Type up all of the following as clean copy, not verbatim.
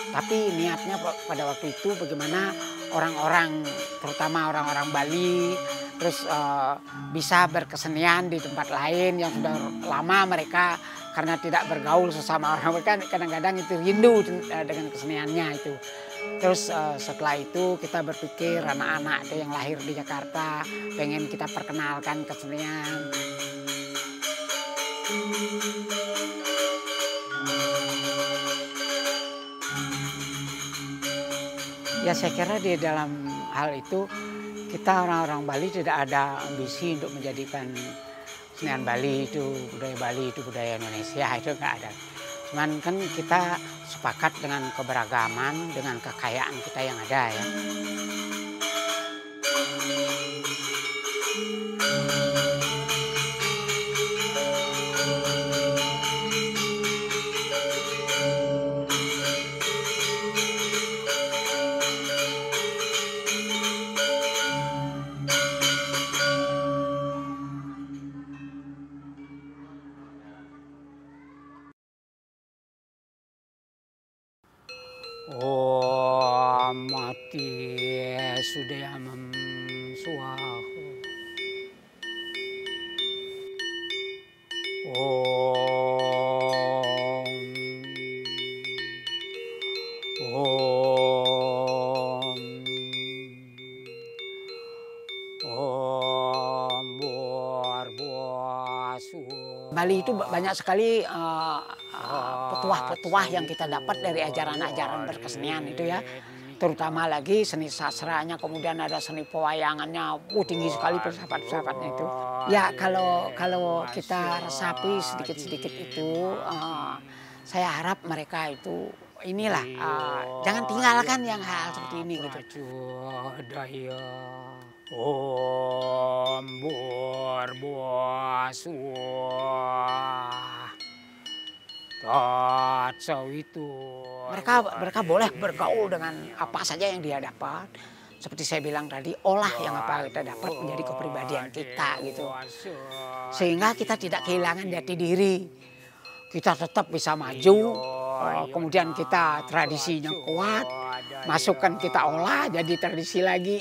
Tapi niatnya pada waktu itu bagaimana orang-orang, terutama orang-orang Bali, terus bisa berkesenian di tempat lain yang sudah lama mereka karena tidak bergaul sesama orang mereka kadang-kadang itu rindu dengan keseniannya itu. Terus setelah itu kita berpikir anak-anak itu yang lahir di Jakarta pengen kita perkenalkan kesenian. Ya saya kira di dalam hal itu kita orang-orang Bali tidak ada ambisi untuk menjadikan kesenian Bali itu budaya Indonesia itu nggak ada. Cuman kan kita sepakat dengan keberagaman, dengan kekayaan kita yang ada ya. Om mati sudayamam swaha. Om. Om. Om Bhurbuasu. Bali itu banyak sekali petuah-petuah yang kita dapat dari ajaran-ajaran berkesenian itu ya. Terutama lagi seni sastranya, kemudian ada seni pewayangannya, tinggi sekali filsafat-filsafatnya itu. Ya kalau kita resapi sedikit-sedikit itu, saya harap mereka itu inilah jangan tinggalkan yang hal seperti ini gitu. Om Bhurbuasu. Itu. Mereka boleh bergaul dengan apa saja yang dia dapat. Seperti saya bilang tadi, olah yang apa kita dapat menjadi kepribadian kita gitu. Sehingga kita tidak kehilangan jati diri. Kita tetap bisa maju. Kemudian kita tradisinya kuat. Masukkan kita olah jadi tradisi lagi.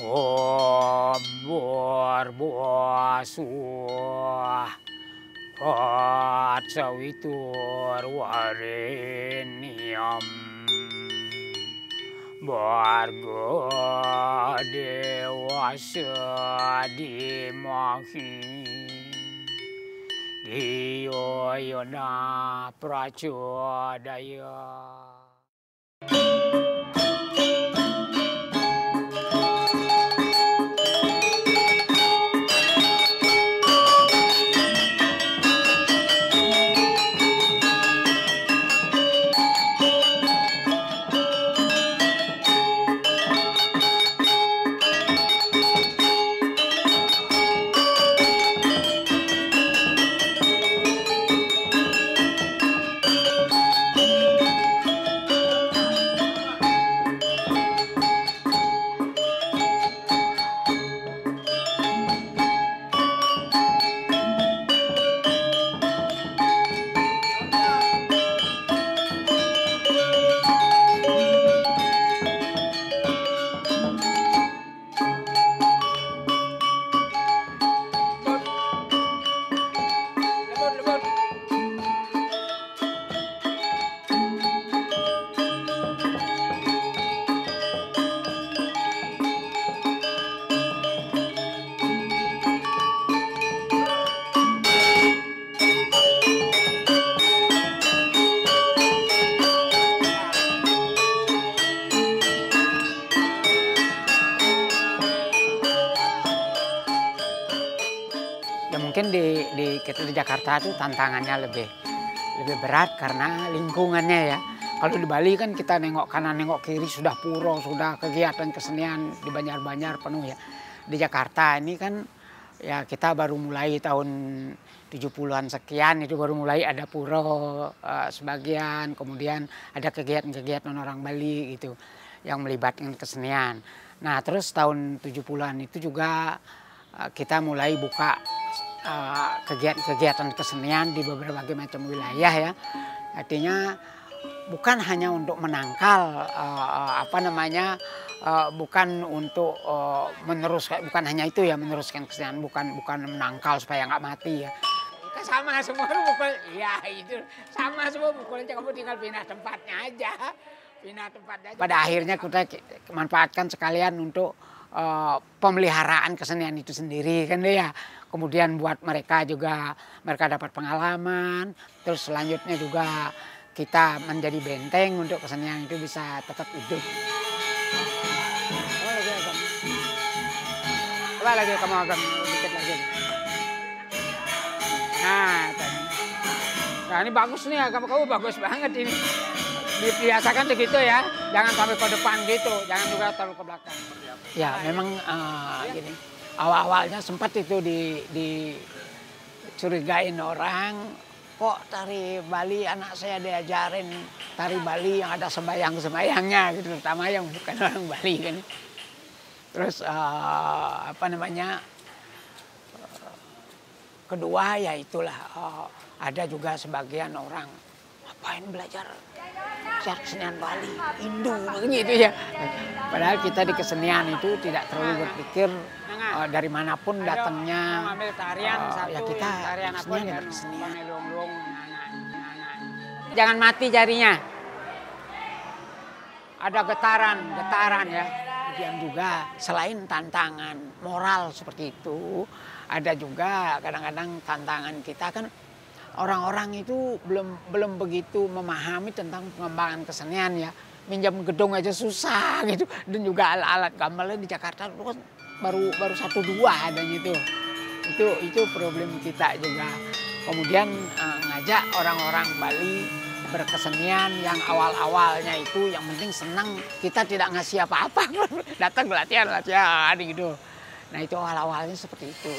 Om Bhurbuasu. Sawitur wareniam Bhargo dewasa dimahi Diyo yona prachodaya. Mungkin di Jakarta itu tantangannya lebih berat karena lingkungannya ya. Kalau di Bali kan kita nengok kanan nengok kiri sudah puro, sudah kegiatan kesenian di Banjar-Banjar penuh ya. Di Jakarta ini kan ya kita baru mulai tahun 70-an sekian itu baru mulai ada puro sebagian, kemudian ada kegiatan-kegiatan orang Bali gitu yang melibatkan kesenian. Nah, terus tahun 70-an itu juga kita mulai buka kegiatan-kegiatan kesenian di berbagai macam wilayah ya. Artinya bukan hanya untuk menangkal bukan untuk meneruskan, bukan hanya itu ya, meneruskan kesenian, bukan menangkal supaya nggak mati ya. Kita sama semua pukul, ya itu sama semua pukulnya, kamu tinggal pindah tempatnya aja, pindah tempatnya aja. Pada akhirnya kita manfaatkan sekalian untuk pemeliharaan kesenian itu sendiri kan ya. Kemudian buat mereka juga, mereka dapat pengalaman, terus selanjutnya juga kita menjadi benteng untuk kesenian itu bisa tetap hidup. Coba lagi kamu agak dikit lagi. Nah ini bagus nih, kamu bagus banget ini. Dibiasakan segitu ya, jangan sampai ke depan gitu, jangan juga terlalu ke belakang. Ya memang gini, awal-awalnya sempat itu dicurigain orang, kok tari Bali anak saya diajarin tari Bali yang ada sembayang-sembayangnya gitu, terutama yang bukan orang Bali kan. Terus kedua ya itulah ada juga sebagian orang ngapain belajar kesenian Bali, Hindu gitu ya. Padahal kita di kesenian itu tidak terlalu berpikir dari manapun datangnya. Ya kita kesenian ya kesenian. Jangan mati jarinya. Ada getaran ya. Kemudian juga selain tantangan moral seperti itu, ada juga kadang-kadang tantangan kita kan. Orang-orang itu belum begitu memahami tentang pengembangan kesenian ya. Minjam gedung aja susah gitu. Dan juga alat-alat gamelan di Jakarta itu kan baru 1-2 adanya itu. Itu problem kita juga. Kemudian ngajak orang-orang Bali berkesenian yang awal-awalnya itu yang penting senang, kita tidak ngasih apa-apa. Datang latihan gitu. Nah itu awal-awalnya seperti itu.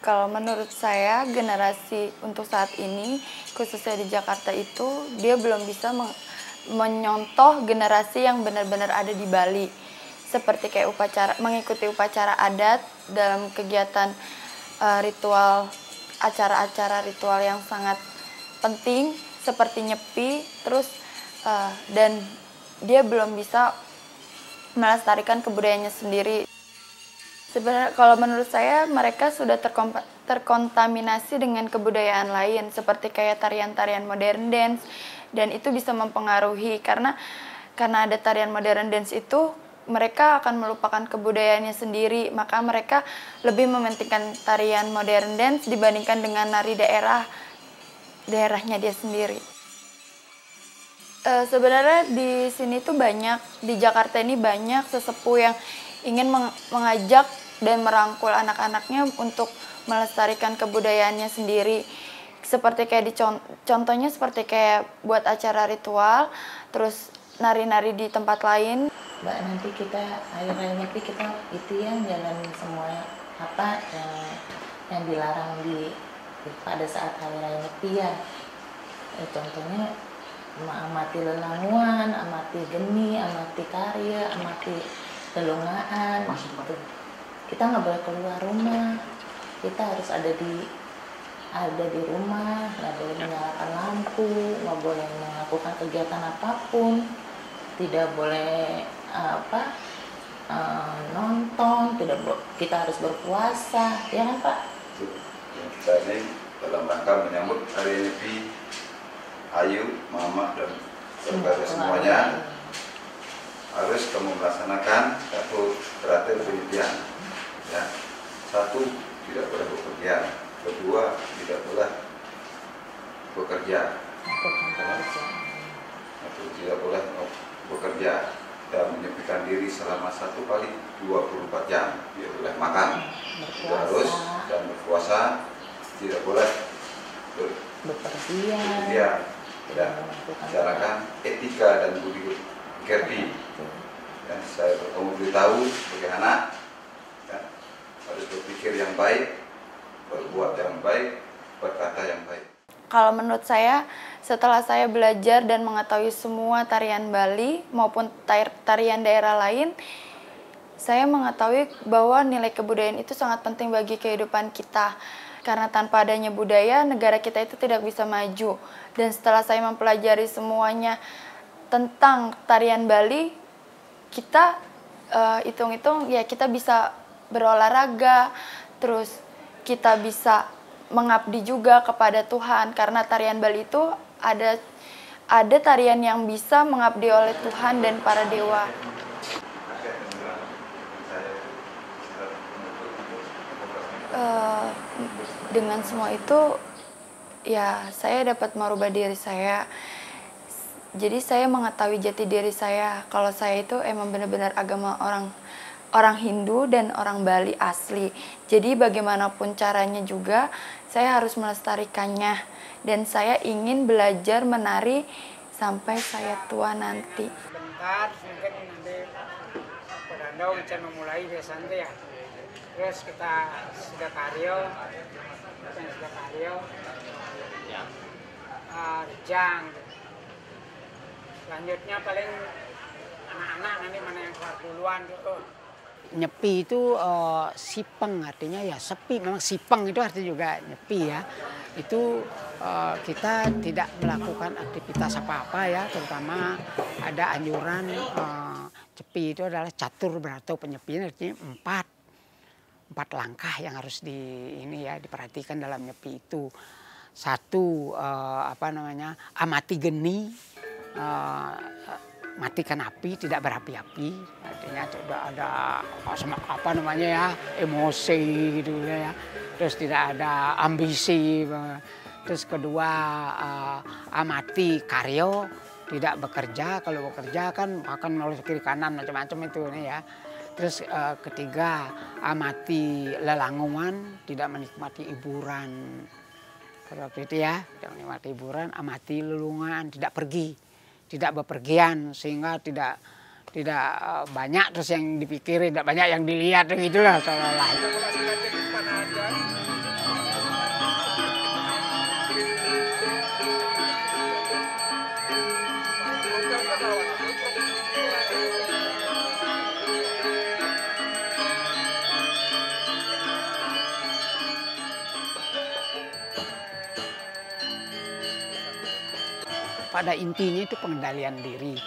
Kalau menurut saya generasi untuk saat ini khususnya di Jakarta itu dia belum bisa menyontoh generasi yang benar-benar ada di Bali. Seperti kayak mengikuti upacara adat dalam kegiatan ritual, acara-acara ritual yang sangat penting seperti nyepi, terus dan dia belum bisa melestarikan kebudayaannya sendiri. Sebenarnya kalau menurut saya mereka sudah terkontaminasi dengan kebudayaan lain seperti kayak tarian-tarian modern dance, dan itu bisa mempengaruhi karena ada tarian modern dance itu mereka akan melupakan kebudayaannya sendiri, maka mereka lebih mementingkan tarian modern dance dibandingkan dengan nari daerahnya dia sendiri. Sebenarnya di sini tuh di Jakarta ini banyak sesepuh yang ingin mengajak dan merangkul anak-anaknya untuk melestarikan kebudayaannya sendiri. Seperti kayak contohnya seperti kayak buat acara ritual, terus nari-nari di tempat lain. Mbak, nanti kita hari raya Nyepi kita itu yang jalan semua yang dilarang pada saat hari raya Nyepi ya. Contohnya amati lelanguan, amati geni, amati karya, amati lelungaan gitu. Kita nggak boleh keluar rumah, kita harus ada di rumah, nggak boleh menyalakan lampu, nggak boleh melakukan kegiatan apapun, tidak boleh nonton, kita harus berpuasa, ya kan Pak? Kita ini dalam rangka menyambut hari Nyepi, Ayu, Mama dan saudara semuanya harus kamu melaksanakan satu teratur penyepian. Ya, satu, tidak boleh bepergian. Kedua, tidak boleh bekerja. Tidak boleh bekerja dan menyepikan diri selama 1 kali 24 jam. Tidak boleh makan. Tidak harus dan berpuasa. Tidak boleh bepergian. Dan bicarakan etika dan budi pekerti. Dan saya kamu beritahu sebagai anak, ya, harus berpikir yang baik, berbuat yang baik, berkata yang baik. Kalau menurut saya, setelah saya belajar dan mengetahui semua tarian Bali maupun tarian daerah lain, saya mengetahui bahwa nilai kebudayaan itu sangat penting bagi kehidupan kita. Karena tanpa adanya budaya, negara kita itu tidak bisa maju. Dan setelah saya mempelajari semuanya tentang tarian Bali, kita hitung-hitung ya kita bisa berolahraga, terus kita bisa mengabdi juga kepada Tuhan. Karena tarian Bali itu ada tarian yang bisa mengabdi oleh Tuhan dan para dewa. Dengan semua itu, ya saya dapat merubah diri saya. Jadi saya mengetahui jati diri saya, kalau saya itu emang benar-benar agama orang Hindu dan orang Bali asli. Jadi bagaimanapun caranya juga, saya harus melestarikannya. Dan saya ingin belajar menari sampai saya tua nanti. Sebentar, mungkin nanti Pedanda bisa memulai biasanya ya. Terus kita sudah karyo, rejang. Selanjutnya paling anak-anak nanti mana yang keluar duluan tuh. Nyepi itu sipeng, artinya ya sepi. Memang sipeng itu artinya juga nyepi ya. Itu kita tidak melakukan aktivitas apa-apa ya, terutama ada anjuran cepi itu adalah catur berarti penyepian, artinya empat langkah yang harus diperhatikan dalam nyepi itu. Satu amati geni, matikan api, tidak berapi-api, artinya tidak ada emosi gitu ya. Terus tidak ada ambisi. Terus kedua amati karyo, tidak bekerja. Kalau bekerja kan akan melalui kiri kanan macam-macam itu ya. Terus ketiga amati lelanguan, tidak menikmati hiburan. Kalau itu ya, tidak menikmati hiburan, amati lelungan, tidak pergi, tidak bepergian, sehingga tidak banyak terus yang dipikirin, tidak banyak yang dilihat, gitulah seolah-olah. Pada intinya itu pengendalian diri.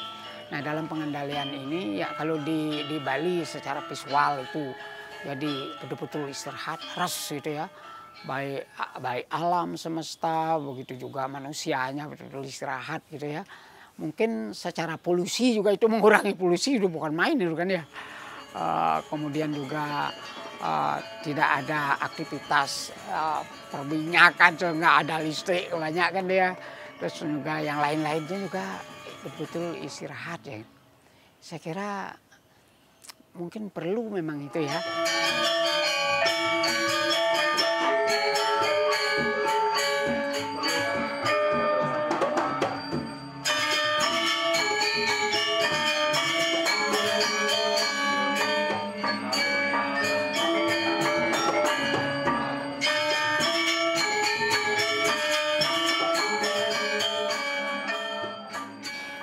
Nah dalam pengendalian ini ya kalau di Bali secara visual itu jadi betul-betul istirahat, rest gitu ya. Baik alam semesta, begitu juga manusianya betul-betul istirahat gitu ya. Mungkin secara polusi juga itu mengurangi polusi, itu bukan main itu kan ya. Kemudian juga tidak ada aktivitas perminyakan, nggak ada listrik banyak kan dia. Terus juga yang lain-lainnya juga betul-betul istirahat ya. Saya kira mungkin perlu memang itu ya.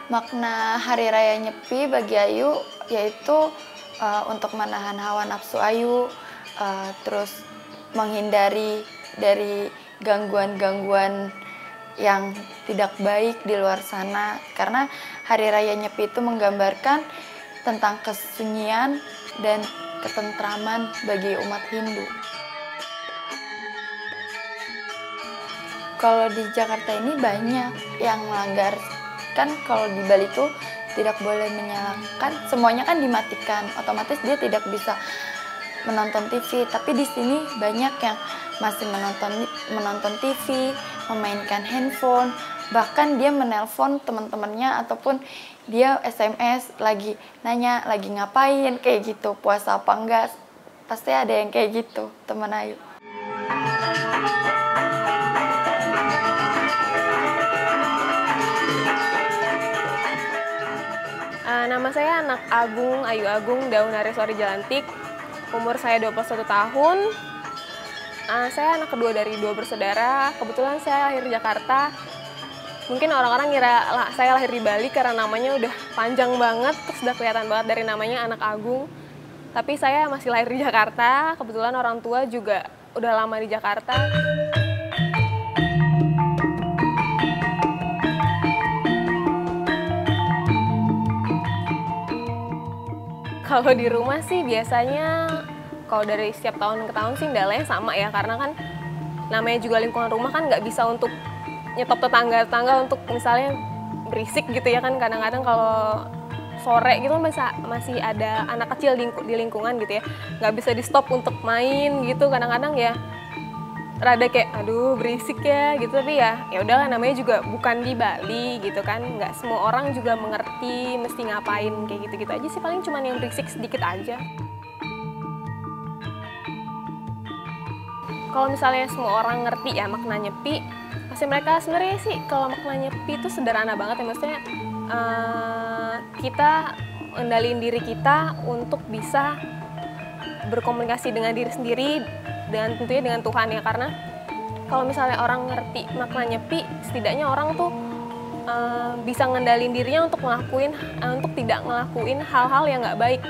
Makna Hari Raya Nyepi bagi Ayu yaitu untuk menahan hawa nafsu Ayu, terus menghindari dari gangguan-gangguan yang tidak baik di luar sana. Karena Hari Raya Nyepi itu menggambarkan tentang kesunyian dan ketentraman bagi umat Hindu. Kalau di Jakarta ini banyak yang melanggar. Kan kalau di Bali itu tidak boleh menyalakan, semuanya kan dimatikan, otomatis dia tidak bisa menonton TV. Tapi di sini banyak yang masih menonton TV, memainkan handphone, bahkan dia menelpon teman-temannya ataupun dia SMS lagi nanya lagi ngapain kayak gitu, puasa apa enggak, pasti ada yang kayak gitu teman Ayu. Nama saya Anak Agung Ayu Agung Daunareswari Jalantik. Umur saya 21 tahun. Saya anak kedua dari 2 bersaudara. Kebetulan saya lahir di Jakarta. Mungkin orang-orang ngira saya lahir di Bali karena namanya udah panjang banget, terus udah kelihatan banget dari namanya Anak Agung. Tapi saya masih lahir di Jakarta. Kebetulan orang tua juga udah lama di Jakarta. Kalau di rumah sih biasanya, kalau dari setiap tahun ke tahun sih kendalanya sama ya, karena kan namanya juga lingkungan rumah kan nggak bisa untuk nyetop tetangga-tetangga untuk misalnya berisik gitu ya kan. Kadang-kadang kalau sore gitu masih ada anak kecil di lingkungan gitu ya, nggak bisa di stop untuk main gitu. Kadang-kadang ya rada kayak aduh berisik ya gitu, tapi ya udahlah, namanya juga bukan di Bali gitu kan, nggak semua orang juga mengerti mesti ngapain kayak gitu-gitu aja sih, paling cuman yang berisik sedikit aja. Kalau misalnya semua orang ngerti ya makna nyepi, pasti mereka sebenarnya sih kalau makna nyepi itu sederhana banget ya, maksudnya kita ngendaliin diri kita untuk bisa berkomunikasi dengan diri sendiri dan tentunya dengan Tuhan ya, karena kalau misalnya orang ngerti makna nyepi, setidaknya orang tuh bisa ngendaliin dirinya untuk tidak ngelakuin hal-hal yang nggak baik.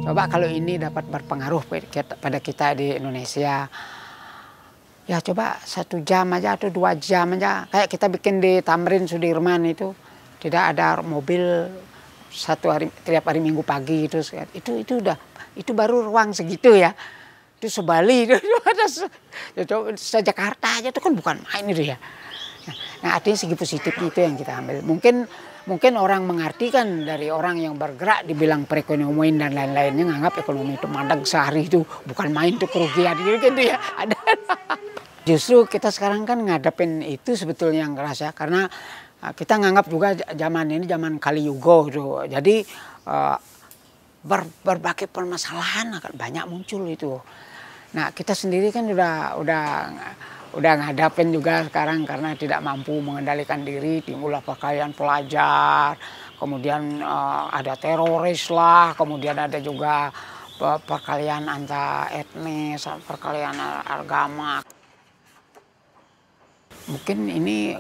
Coba kalau ini dapat berpengaruh pada kita di Indonesia, ya coba 1 jam aja atau 2 jam aja. Kayak kita bikin di Tamrin Sudirman itu, tidak ada mobil tiap hari Minggu pagi itu baru ruang segitu ya. Itu sebali itu ada se-Jakarta aja itu kan bukan main itu ya. Nah artinya segi positif itu yang kita ambil. Mungkin orang mengerti kan, dari orang yang bergerak dibilang perekonomian dan lain-lainnya nganggap ekonomi itu mandang sehari itu bukan main, itu kerugian gitu ya. Ada. Justru kita sekarang kan ngadepin itu sebetulnya yang keras ya, karena kita nganggap juga zaman ini zaman Kali Yuga gitu. Jadi berbagai permasalahan akan banyak muncul itu. Nah kita sendiri kan udah ngadapin juga sekarang karena tidak mampu mengendalikan diri, timbullah perkelahian pelajar, kemudian ada teroris lah, kemudian ada juga perkelahian antar etnis, perkelahian agama. Mungkin ini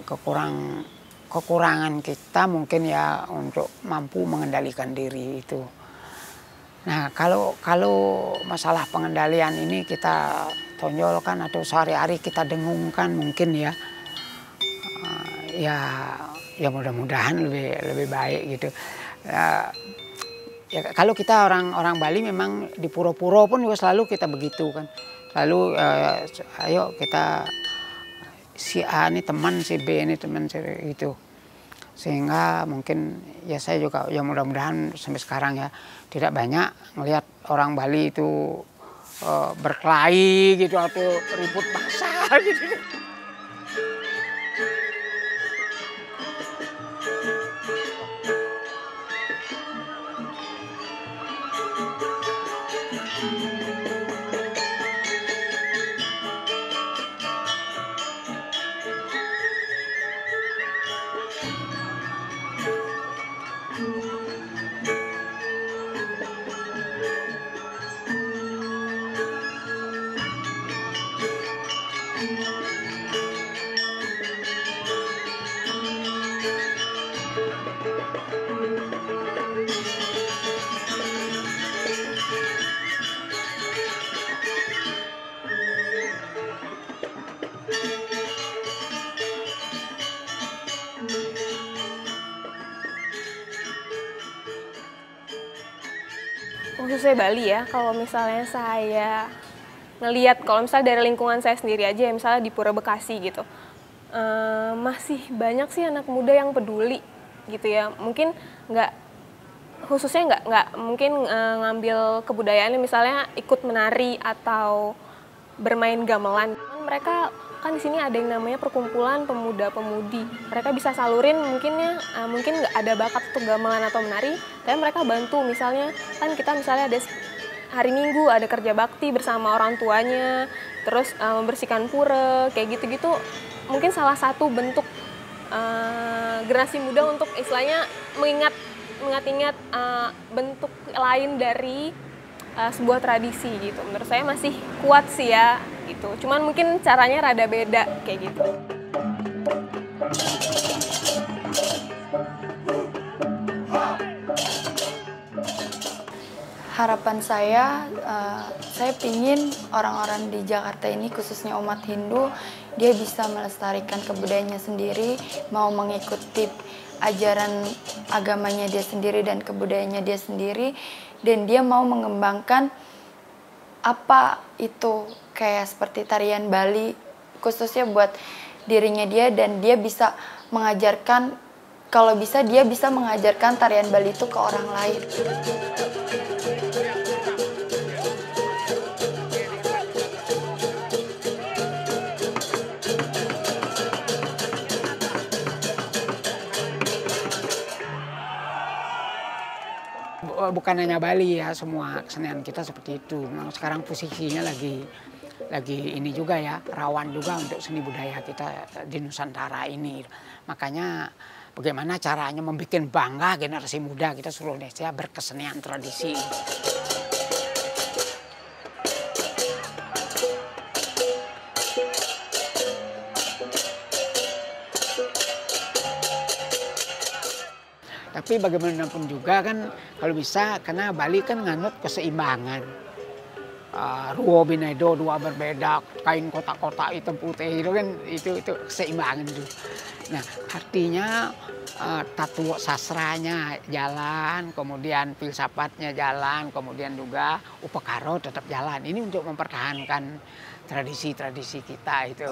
kekurangan kita mungkin ya untuk mampu mengendalikan diri itu. Nah kalau masalah pengendalian ini kita tonjolkan atau sehari-hari kita dengungkan mungkin ya, ya mudah-mudahan lebih baik gitu. Ya kalau kita orang Bali memang di pura-pura pun juga selalu kita begitu kan, selalu ayo kita si A ini teman, si B ini teman, gitu. Sehingga mungkin ya saya juga ya mudah-mudahan sampai sekarang ya tidak banyak melihat orang Bali itu berkelahi gitu atau ribut paksa gitu. Khususnya Bali ya, kalau misalnya saya ngelihat, kalau misalnya dari lingkungan saya sendiri aja ya, misalnya di Pura Bekasi gitu, masih banyak sih anak muda yang peduli gitu ya. Mungkin khususnya nggak mungkin ngambil kebudayaannya, misalnya ikut menari atau bermain gamelan. Mereka kan di sini ada yang namanya perkumpulan pemuda-pemudi. Mereka bisa salurin mungkin nggak ada bakat untuk gamelan atau menari, tapi mereka bantu. Misalnya kan kita misalnya ada hari Minggu ada kerja bakti bersama orang tuanya, terus membersihkan pura, kayak gitu-gitu mungkin salah satu bentuk generasi muda untuk istilahnya mengingat-ingat bentuk lain dari sebuah tradisi gitu. Menurut saya masih kuat sih ya gitu. Cuman mungkin caranya rada beda kayak gitu. Harapan saya pingin orang-orang di Jakarta ini, khususnya umat Hindu, dia bisa melestarikan kebudayaannya sendiri, mau mengikuti ajaran agamanya dia sendiri dan kebudayaannya dia sendiri, dan dia mau mengembangkan apa itu kayak seperti tarian Bali, khususnya buat dirinya dia, dan dia bisa mengajarkan, kalau bisa dia bisa mengajarkan tarian Bali itu ke orang lain. Bukan hanya Bali ya, semua kesenian kita seperti itu. Memang sekarang posisinya lagi ini juga ya, rawan juga untuk seni budaya kita di Nusantara ini. Makanya bagaimana caranya membuat bangga generasi muda kita seluruh Indonesia berkesenian tradisi. Tapi bagaimanapun juga kan kalau bisa, karena Bali kan nganut keseimbangan. Ruo binedo, dua berbeda, kain kotak-kotak hitam putih itu kan itu keseimbangan itu. Nah, artinya tatu sastranya jalan, kemudian filsafatnya jalan, kemudian juga upakaro tetap jalan. Ini untuk mempertahankan tradisi-tradisi kita itu.